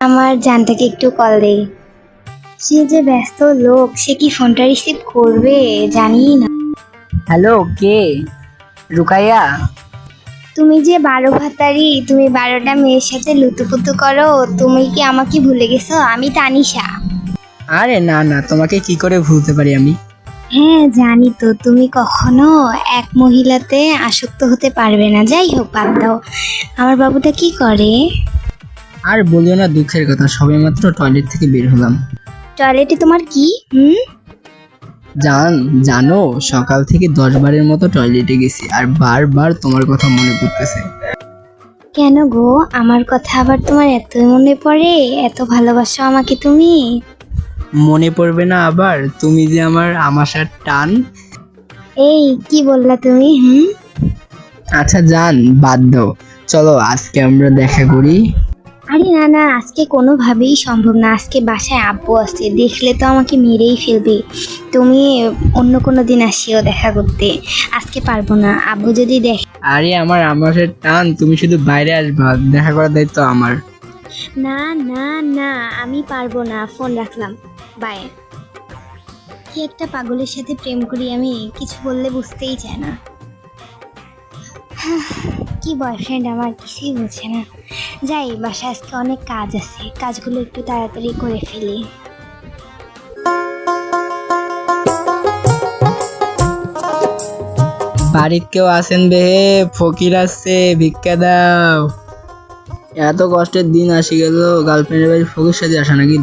আমার জানটাকে একটু কল দে। সে যে ব্যস্ত লোক, সে কি ফোনটা রিসিভ করবে জানি না। হ্যালো, কে? রুকাইয়া? তুমি যে 12 ভাতারি, তুমি 12টা মেয়ের সাথে লুতুপুতু করো, তুমি কি আমাকে ভুলে গেছো? আমি তানিশা। আরে না না, তোমাকে কি করে ভুলতে পারি আমি? হ্যাঁ জানি তো, তুমি কখনো এক মহিলাতে আসক্ত হতে পারবে না। যাই হোক, বাদ দাও। আমার বাবুটা কি করে? আর বলিও না দুঃখের কথা, সবেমাত্র টয়লেট থেকে বের হলাম। টয়লেটে তোমার কি? জানো, সকাল থেকে 10 বারের মতো টয়লেটে গেছি, আর বারবার তোমার কথা মনে পড়তেছে। কেন গো, আমার কথা আবার তোমার এতই মনে পড়ে? এত ভালোবাসো আমাকে তুমি? মনে পড়বে না আবার? তুমি যে আমার আমাশার টান। এই কি বললা তুমি? আচ্ছা জান, বাদ দাও, চলো আজকে আমরা দেখা করি। আরে না না, আজকে কোনোভাবেই সম্ভব না। আজকে বাসায় আব্বু আছে, দেখলে তো আমাকে মেরেই ফেলবে। তুমি অন্য কোনো দিন আসিও দেখা করতে। আজকে পারবো না, আব্বু যদি দেখে। আরে আমার আমাশার টান, তুমি শুধু বাইরে আসবা, দেখা করার দায়িত্ব আমার। না না না, আমি পারবো না। ফোন রাখলাম, বাই। কি একটা পাগলের সাথে প্রেম করি আমি, কিছু বললে বুঝতেই চায় না। কি বয়ফ্রেন্ড আমার, কিছুই বুঝে না। যাই, বাসায় আজকে অনেক কাজ আছে, কাজগুলো একটু তাড়াতাড়ি করে ফেলি। বাড়ির কেউ আছেন বে? ফকির আসছে, ভিক্ষা দাও। এত কষ্টের দিন আসি গেল, গার্লফ্রেন্ডের বাড়ি ফকির সাথে আসা নাকি?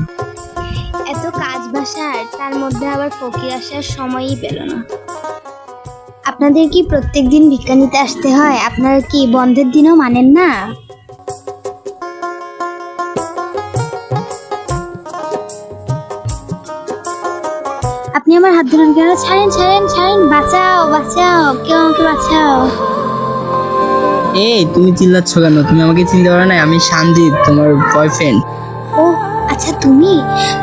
এত কাজ বাসার, তার মধ্যে আবার ফকির আসার সময়ই পেল না। আপনাদের কি প্রত্যেক দিন ভিক্ষা নিতে আসতে হয়? আপনারা কি বন্ধের দিনও মানেন না? আপনি আমার হাত ধরুন কেন? ছাড়েন ছাড়েন ছাড়েন, বাঁচাও বাঁচাও, কেউ আমাকে বাঁচাও। এই তুমি চিল্লাচ্ছ কেন? তুমি আমাকে চিনতে পারো না? আমি সঞ্জিত, তোমার বয়ফ্রেন্ড। ও আচ্ছা, তুমি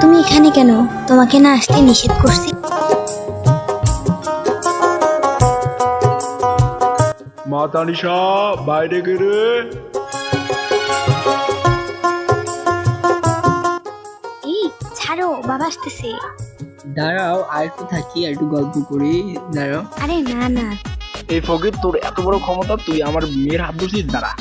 তুমি এখানে কেন? তোমাকে না আসতে নিষেধ করছি। মা তানিশা, বাইরে গেলে। এই ছাড়ো, বাবা আসতেছে। দাঁড়াও, আর একটু থাকি, আর একটু গল্প করি, দাঁড়াও। আরে না না। এই ফকির, তোর এত বড় ক্ষমতা, তুই আমার মেয়ের হাত ধরছিস? দাঁড়া।